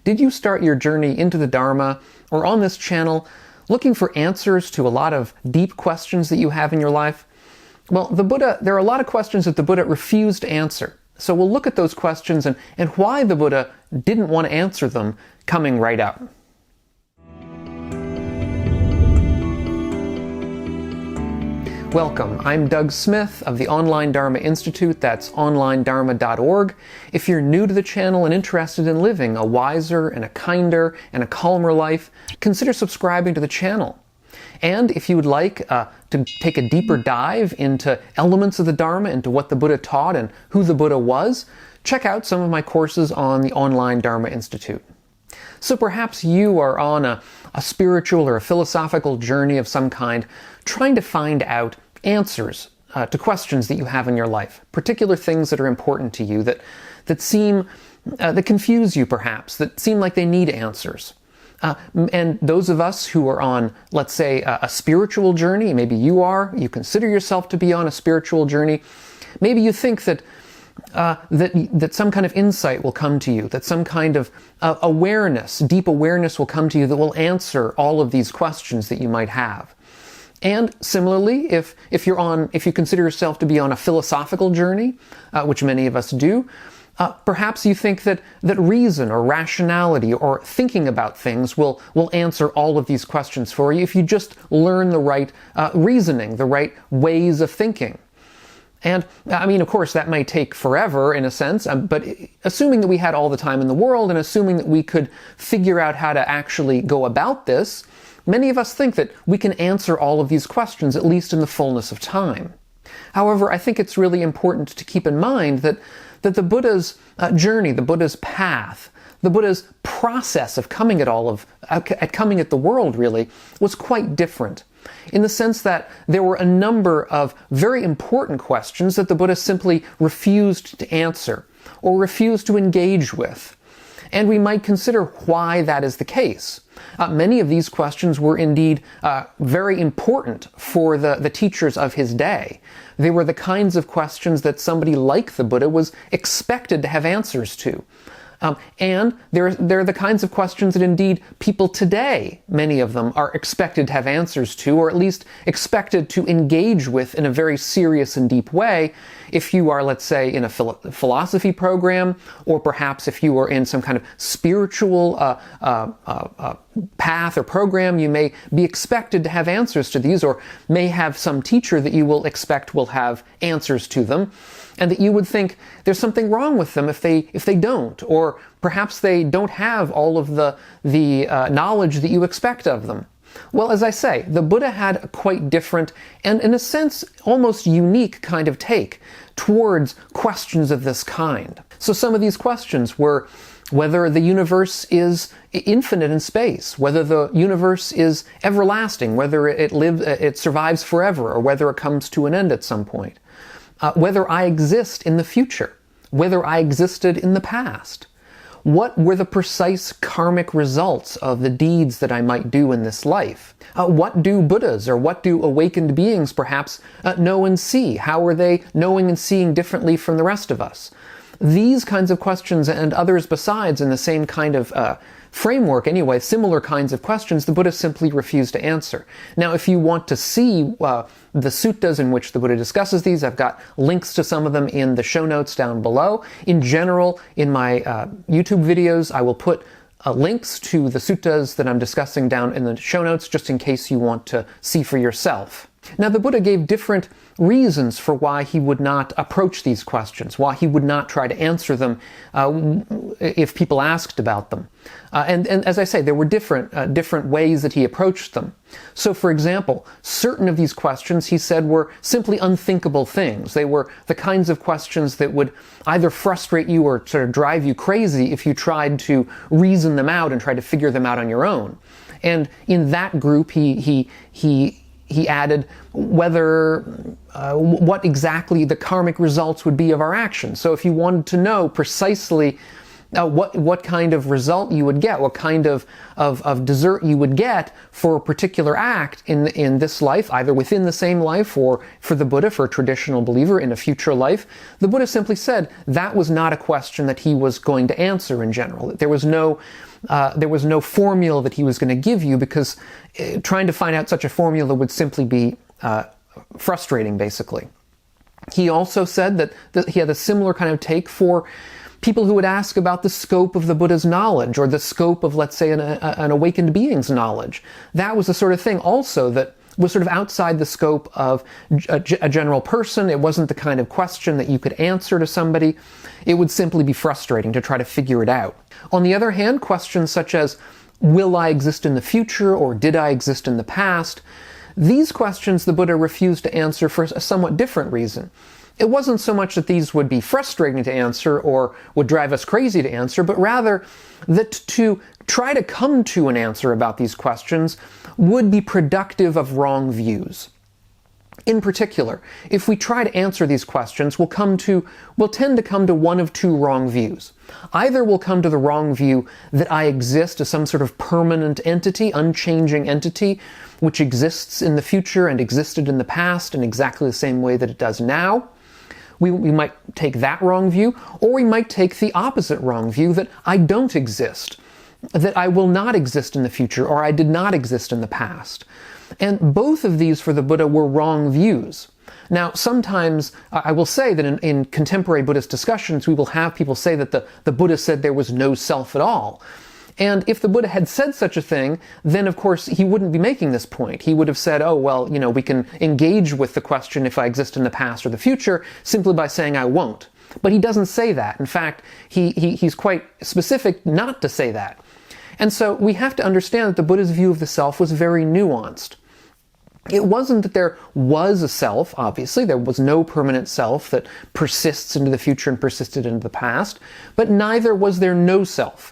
Did you start your journey into the Dharma or on this channel looking for answers to a lot of deep questions that you have in your life? Well, there are a lot of questions that the Buddha refused to answer. So we'll look at those questions and why the Buddha didn't want to answer them coming right up. Welcome, I'm Doug Smith of the Online Dharma Institute, that's onlinedharma.org. If you're new to the channel and interested in living a wiser and a kinder and a calmer life, consider subscribing to the channel. And if you would like to take a deeper dive into elements of the Dharma, into what the Buddha taught and who the Buddha was, check out some of my courses on the Online Dharma Institute. So perhaps you are on a spiritual or a philosophical journey of some kind, trying to find out answers to questions that you have in your life, particular things that are important to you, that confuse you perhaps, that seem like they need answers. And those of us who are on, let's say, a spiritual journey, maybe you consider yourself to be on a spiritual journey, maybe you think that some kind of insight will come to you, that some kind of deep awareness will come to you that will answer all of these questions that you might have. And similarly, if you consider yourself to be on a philosophical journey, which many of us do, perhaps you think that reason or rationality or thinking about things will answer all of these questions for you if you just learn the right reasoning, the right ways of thinking. And, I mean, of course, that might take forever in a sense, but assuming that we had all the time in the world and assuming that we could figure out how to actually go about this, many of us think that we can answer all of these questions, at least in the fullness of time. However, I think it's really important to keep in mind that the Buddha's journey, the Buddha's path, the Buddha's process of coming at the world really, was quite different, in the sense that there were a number of very important questions that the Buddha simply refused to answer or refused to engage with. And we might consider why that is the case. Many of these questions were indeed very important for the teachers of his day. They were the kinds of questions that somebody like the Buddha was expected to have answers to. And they're the kinds of questions that indeed people today, many of them, are expected to have answers to, or at least expected to engage with in a very serious and deep way. If you are, let's say, in a philosophy program, or perhaps if you are in some kind of spiritual path or program, you may be expected to have answers to these, or may have some teacher that you will expect will have answers to them, and that you would think there's something wrong with them if they don't, or perhaps they don't have all of the knowledge that you expect of them. Well, as I say, the Buddha had a quite different and, in a sense, almost unique kind of take towards questions of this kind. So some of these questions were whether the universe is infinite in space, whether the universe is everlasting, whether it survives forever, or whether it comes to an end at some point. Whether I exist in the future, whether I existed in the past. What were the precise karmic results of the deeds that I might do in this life? What do Buddhas, or what do awakened beings perhaps know and see? How are they knowing and seeing differently from the rest of us? These kinds of questions, and others besides in the same kind of framework anyway, similar kinds of questions, the Buddha simply refused to answer. Now, if you want to see the suttas in which the Buddha discusses these, I've got links to some of them in the show notes down below. In general, in my YouTube videos, I will put links to the suttas that I'm discussing down in the show notes, just in case you want to see for yourself. Now, the Buddha gave different reasons for why he would not approach these questions, why he would not try to answer them if people asked about them. And as I say, there were different ways that he approached them. So, for example, certain of these questions, he said, were simply unthinkable things. They were the kinds of questions that would either frustrate you or sort of drive you crazy if you tried to reason them out and try to figure them out on your own. And in that group, he added what exactly the karmic results would be of our actions. So if you wanted to know precisely what kind of result you would get, what kind of dessert you would get for a particular act in this life, either within the same life or for the Buddha, for a traditional believer, in a future life. The Buddha simply said that was not a question that he was going to answer in general. There was no formula that he was going to give you, because trying to find out such a formula would simply be frustrating, basically. He also said that he had a similar kind of take for people who would ask about the scope of the Buddha's knowledge, or the scope of, let's say, an awakened being's knowledge. That was the sort of thing also that was sort of outside the scope of a general person. It wasn't the kind of question that you could answer to somebody. It would simply be frustrating to try to figure it out. On the other hand, questions such as, will I exist in the future, or did I exist in the past? These questions the Buddha refused to answer for a somewhat different reason. It wasn't so much that these would be frustrating to answer or would drive us crazy to answer, but rather that to try to come to an answer about these questions would be productive of wrong views. In particular, if we try to answer these questions, we'll tend to come to one of two wrong views. Either we'll come to the wrong view that I exist as some sort of permanent entity, unchanging entity, which exists in the future and existed in the past in exactly the same way that it does now. We might take that wrong view, or we might take the opposite wrong view, that I don't exist, that I will not exist in the future, or I did not exist in the past. And both of these for the Buddha were wrong views. Now, sometimes I will say that in contemporary Buddhist discussions, we will have people say that the Buddha said there was no self at all. And if the Buddha had said such a thing, then of course he wouldn't be making this point. He would have said, oh, well, we can engage with the question if I exist in the past or the future simply by saying I won't. But he doesn't say that. In fact, he's quite specific not to say that. And so we have to understand that the Buddha's view of the self was very nuanced. It wasn't that there was a self, obviously. There was no permanent self that persists into the future and persisted into the past. But neither was there no self.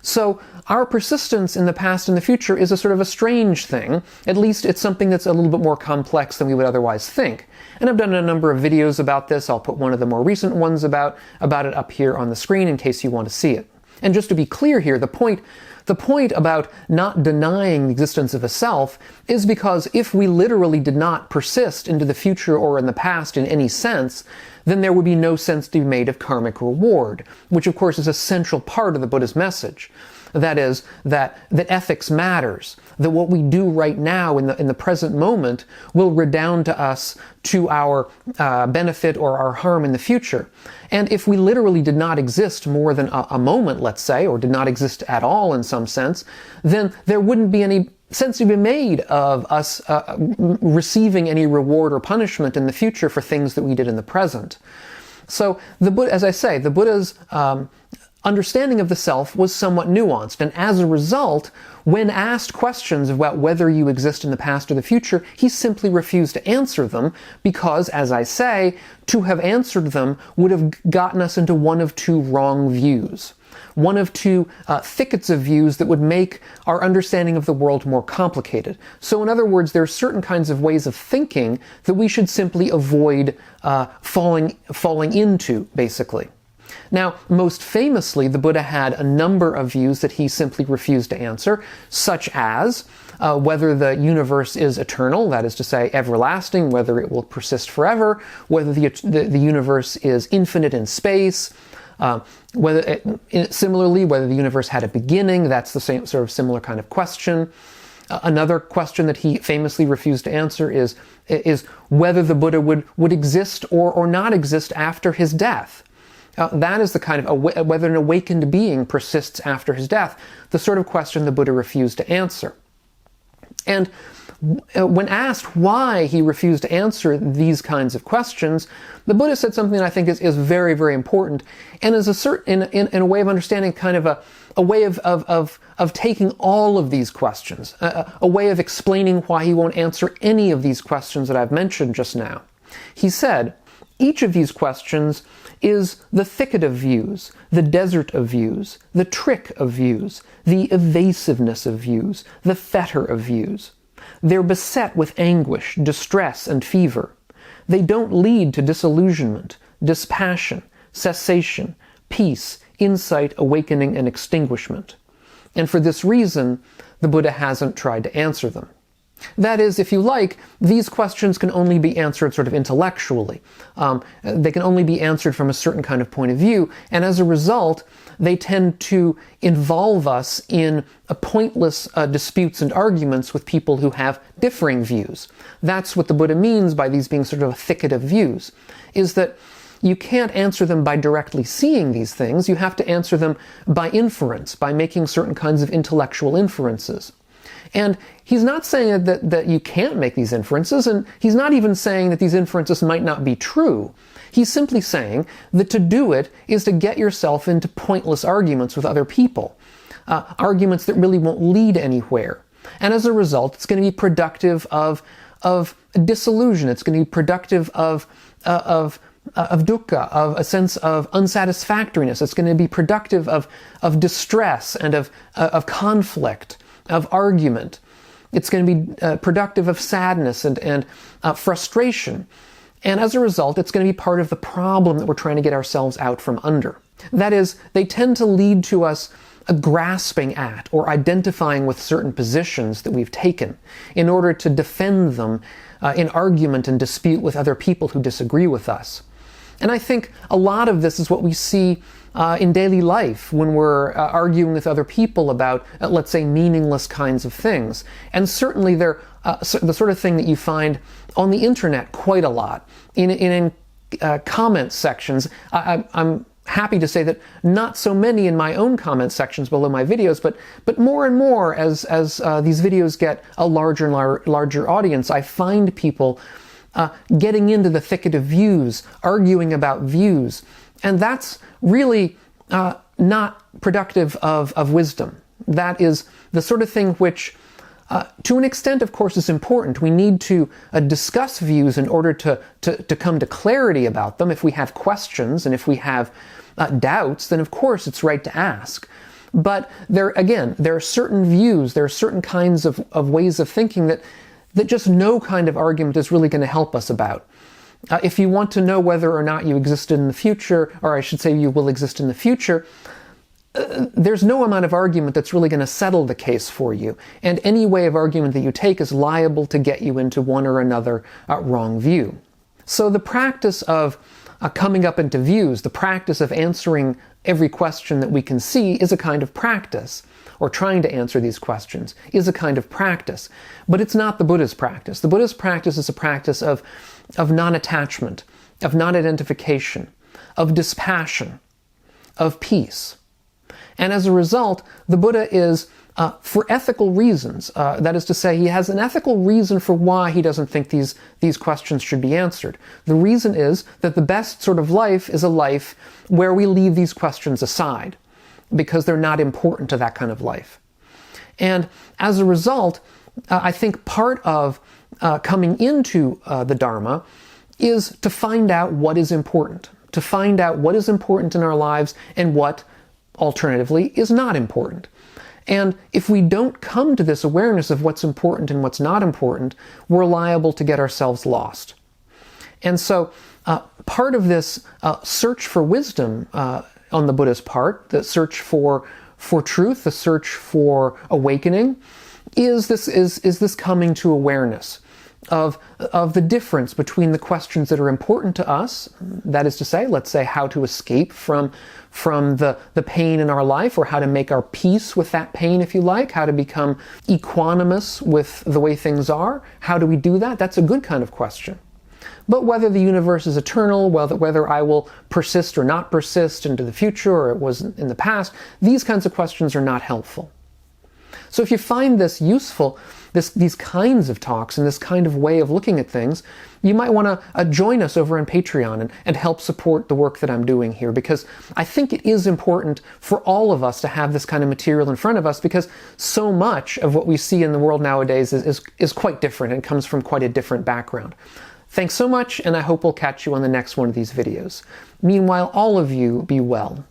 So our persistence in the past and the future is a sort of a strange thing. At least it's something that's a little bit more complex than we would otherwise think. And I've done a number of videos about this. I'll put one of the more recent ones about it up here on the screen in case you want to see it. And just to be clear here, the point about not denying the existence of a self is because if we literally did not persist into the future or in the past in any sense, then there would be no sense to be made of karmic reward, which of course is a central part of the Buddha's message. That is, that ethics matters, that what we do right now in the present moment will redound to us to our benefit or our harm in the future. And if we literally did not exist more than a moment, let's say, or did not exist at all in some sense, then there wouldn't be any sense to be made of us receiving any reward or punishment in the future for things that we did in the present. So, as I say, the Buddha's understanding of the self was somewhat nuanced, and as a result, when asked questions about whether you exist in the past or the future, he simply refused to answer them because, as I say, to have answered them would have gotten us into one of two wrong views. One of two thickets of views that would make our understanding of the world more complicated. So in other words, there are certain kinds of ways of thinking that we should simply avoid falling into, basically. Now, most famously, the Buddha had a number of views that he simply refused to answer, such as whether the universe is eternal, that is to say, everlasting, whether it will persist forever, whether the universe is infinite in space, similarly, whether the universe had a beginning. That's the same sort of similar kind of question. Another question that he famously refused to answer is whether the Buddha would exist or not exist after his death. That is the kind of whether an awakened being persists after his death, the sort of question the Buddha refused to answer. And when asked why he refused to answer these kinds of questions, the Buddha said something that I think is very, very important, and is in a way of understanding kind of a way of taking all of these questions, a way of explaining why he won't answer any of these questions that I've mentioned just now. He said, each of these questions is the thicket of views, the desert of views, the trick of views, the evasiveness of views, the fetter of views. They're beset with anguish, distress, and fever. They don't lead to disillusionment, dispassion, cessation, peace, insight, awakening, and extinguishment. And for this reason, the Buddha hasn't tried to answer them. That is, if you like, these questions can only be answered sort of intellectually. They can only be answered from a certain kind of point of view, and as a result, they tend to involve us in pointless disputes and arguments with people who have differing views. That's what the Buddha means by these being sort of a thicket of views, is that you can't answer them by directly seeing these things. You have to answer them by inference, by making certain kinds of intellectual inferences. And he's not saying that you can't make these inferences, and he's not even saying that these inferences might not be true. He's simply saying that to do it is to get yourself into pointless arguments with other people, arguments that really won't lead anywhere. And as a result, it's going to be productive of disillusion. It's going to be productive of dukkha, of a sense of unsatisfactoriness. It's going to be productive of distress and of conflict, of argument. It's going to be productive of sadness and frustration. And as a result, it's going to be part of the problem that we're trying to get ourselves out from under. That is, they tend to lead to us grasping at or identifying with certain positions that we've taken in order to defend them in argument and dispute with other people who disagree with us. And I think a lot of this is what we see in daily life when we're arguing with other people about, let's say, meaningless kinds of things. And certainly they're the sort of thing that you find on the internet quite a lot. In comment sections, I'm happy to say that not so many in my own comment sections below my videos, but more and more as these videos get a larger and larger audience, I find people getting into the thicket of views, arguing about views. And that's really not productive of wisdom. That is the sort of thing which, to an extent, of course, is important. We need to discuss views in order to come to clarity about them. If we have questions and if we have doubts, then of course it's right to ask. But there are certain views, there are certain kinds of ways of thinking that just no kind of argument is really going to help us about. If you want to know whether or not you exist in the future, or I should say you will exist in the future, there's no amount of argument that's really going to settle the case for you. And any way of argument that you take is liable to get you into one or another wrong view. So the practice of coming up into views, the practice of answering every question that we can see is a kind of practice, or trying to answer these questions is a kind of practice. But it's not the Buddha's practice. The Buddha's practice is a practice of non-attachment, of non-identification, of dispassion, of peace. And as a result, the Buddha is, for ethical reasons, that is to say, he has an ethical reason for why he doesn't think these questions should be answered. The reason is that the best sort of life is a life where we leave these questions aside, because they're not important to that kind of life. And as a result, I think part of coming into the Dharma is to find out what is important, to find out what is important in our lives and what, alternatively, is not important. And if we don't come to this awareness of what's important and what's not important, we're liable to get ourselves lost. And so part of this search for wisdom on the Buddha's part, the search for truth, the search for awakening, is this coming to awareness of the difference between the questions that are important to us, that is to say, let's say how to escape from the pain in our life, or how to make our peace with that pain, if you like, how to become equanimous with the way things are. How do we do that? That's a good kind of question. But whether the universe is eternal, whether I will persist or not persist into the future, or it was in the past, these kinds of questions are not helpful. So if you find this useful, these kinds of talks and this kind of way of looking at things, you might want to join us over on Patreon and help support the work that I'm doing here, because I think it is important for all of us to have this kind of material in front of us, because so much of what we see in the world nowadays is quite different and comes from quite a different background. Thanks so much, and I hope we'll catch you on the next one of these videos. Meanwhile, all of you be well.